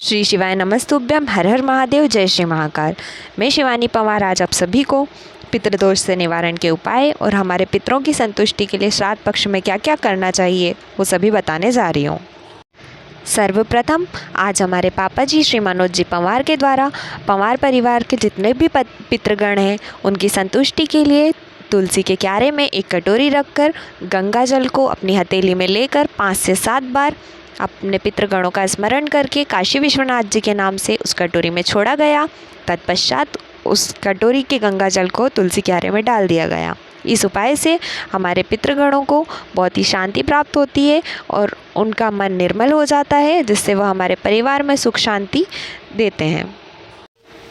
श्री शिवाय नमस्तुभ्यम, हर हर महादेव, जय श्री महाकाल। मैं शिवानी पंवार आज आप सभी को पितृदोष से निवारण के उपाय और हमारे पितरों की संतुष्टि के लिए श्राद्ध पक्ष में क्या क्या करना चाहिए वो सभी बताने जा रही हूँ। सर्वप्रथम आज हमारे पापा जी श्री मनोज जी पंवार के द्वारा पंवार परिवार के जितने भी पितृगण हैं उनकी संतुष्टि के लिए तुलसी के क्यारे में एक कटोरी रखकर गंगा जल को अपनी हथेली में लेकर 5 से 7 बार अपने पितृगणों का स्मरण करके काशी विश्वनाथ जी के नाम से उस कटोरी में छोड़ा गया। तत्पश्चात उस कटोरी के गंगा जल को तुलसी क्यारे में डाल दिया गया। इस उपाय से हमारे पितृगणों को बहुत ही शांति प्राप्त होती है और उनका मन निर्मल हो जाता है, जिससे वह हमारे परिवार में सुख शांति देते हैं।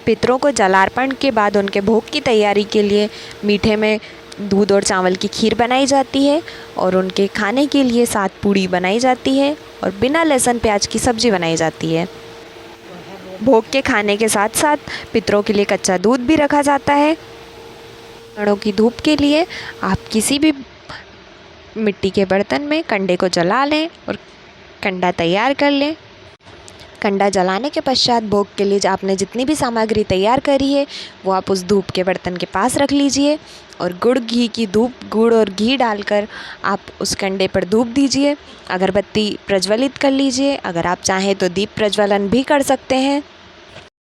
पितरों को जलार्पण के बाद उनके भोग की तैयारी के लिए मीठे में दूध और चावल की खीर बनाई जाती है और उनके खाने के लिए 7 पूड़ी बनाई जाती है और बिना लहसुन प्याज की सब्जी बनाई जाती है। भोग के खाने के साथ साथ पितरों के लिए कच्चा दूध भी रखा जाता है। गणों की धूप के लिए आप किसी भी मिट्टी के बर्तन में कंडे को जला लें और कंडा तैयार कर लें। कंडा जलाने के पश्चात भोग के लिए आपने जितनी भी सामग्री तैयार करी है वो आप उस धूप के बर्तन के पास रख लीजिए और गुड़ और घी डालकर आप उस कंडे पर धूप दीजिए। अगरबत्ती प्रज्वलित कर लीजिए। अगर आप चाहें तो दीप प्रज्वलन भी कर सकते हैं।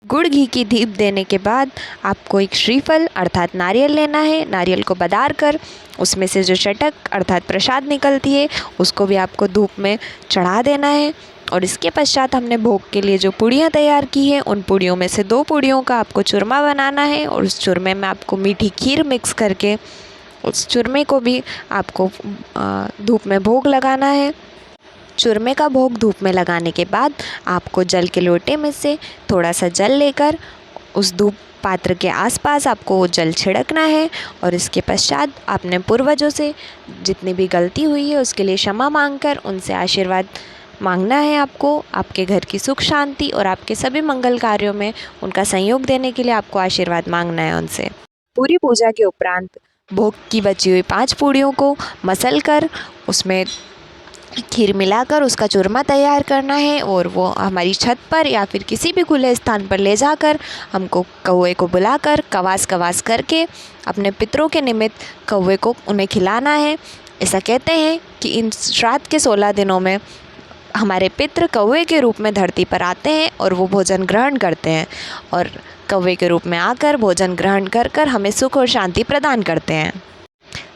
गुड़ घी की दीप देने के बाद आपको एक श्रीफल अर्थात नारियल लेना है। नारियल को बदार कर उसमें से जो चटक अर्थात प्रसाद निकलती है उसको भी आपको धूप में चढ़ा देना है। और इसके पश्चात हमने भोग के लिए जो पूड़ियाँ तैयार की हैं उन पूड़ियों में से 2 पूड़ियों का आपको चूरमा बनाना है और उस चूरमे में आपको मीठी खीर मिक्स करके उस चूरमे को भी आपको धूप में भोग लगाना है। चूरमे का भोग धूप में लगाने के बाद आपको जल के लोटे में से थोड़ा सा जल लेकर उस धूप पात्र के आसपास आपको वो जल छिड़कना है और इसके पश्चात आपने पूर्वजों से जितनी भी गलती हुई है उसके लिए क्षमा मांगकर उनसे आशीर्वाद मांगना है। आपको आपके घर की सुख शांति और आपके सभी मंगल कार्यों में उनका सहयोग देने के लिए आपको आशीर्वाद मांगना है उनसे। पूरी पूजा के उपरांत भोग की बची हुई 5 पूड़ियों को मसल कर उसमें खीर मिलाकर उसका चूरमा तैयार करना है और वो हमारी छत पर या फिर किसी भी खुले स्थान पर ले जाकर हमको कौवे को बुलाकर कवास करके अपने पितरों के निमित्त कौवे को उन्हें खिलाना है। ऐसा कहते हैं कि इन श्राद्ध के 16 दिनों में हमारे पितृ कौवे के रूप में धरती पर आते हैं और वो भोजन ग्रहण करते हैं और कौवे के रूप में आकर भोजन ग्रहण कर हमें सुख और शांति प्रदान करते हैं।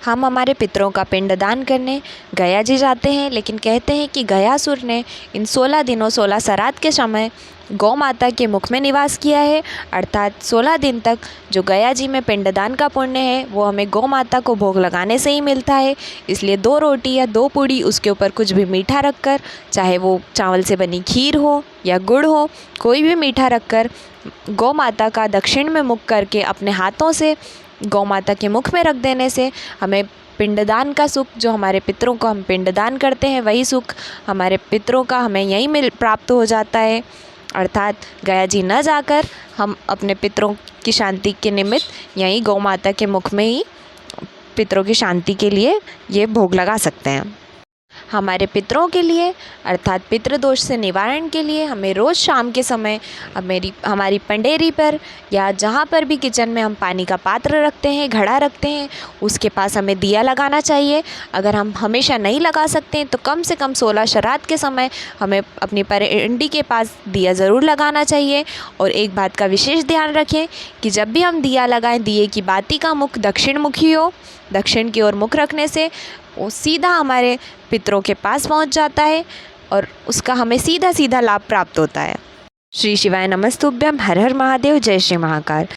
हम हमारे पितरों का पिंडदान करने गया जी जाते हैं, लेकिन कहते हैं कि गयासुर ने इन 16 दिनों 16 श्राद्ध के समय गौ माता के मुख में निवास किया है। अर्थात 16 दिन तक जो गया जी में पिंडदान का पुण्य है वो हमें गौ माता को भोग लगाने से ही मिलता है। इसलिए 2 रोटी या 2 पूड़ी उसके ऊपर कुछ भी मीठा रखकर, चाहे वो चावल से बनी खीर हो या गुड़ हो, कोई भी मीठा रखकर गौ माता का दक्षिण में मुख करके अपने हाथों से गौ माता के मुख में रख देने से हमें पिंडदान का सुख, जो हमारे पितरों को हम पिंडदान करते हैं वही सुख हमारे पितरों का हमें यहीं प्राप्त हो जाता है। अर्थात गया जी न जाकर हम अपने पितरों की शांति के निमित्त यहीं गौ माता के मुख में ही पितरों की शांति के लिए ये भोग लगा सकते हैं। हमारे पितरों के लिए अर्थात पितृदोष से निवारण के लिए हमें रोज़ शाम के समय हमारी पंडेरी पर या जहाँ पर भी किचन में हम पानी का पात्र रखते हैं, घड़ा रखते हैं, उसके पास हमें दिया लगाना चाहिए। अगर हम हमेशा नहीं लगा सकते हैं तो कम से कम 16 श्राद्ध के समय हमें अपनी पंडी के पास दिया ज़रूर लगाना चाहिए। और एक बात का विशेष ध्यान रखें कि जब भी हम दिया लगाएं, दिए की बाती का मुख दक्षिण मुखी हो। दक्षिण की ओर मुख रखने से वो सीधा हमारे पितरों के पास पहुंच जाता है और उसका हमें सीधा लाभ प्राप्त होता है। श्री शिवाय नमस्तुभ्यम, हर हर महादेव, जय श्री महाकाल।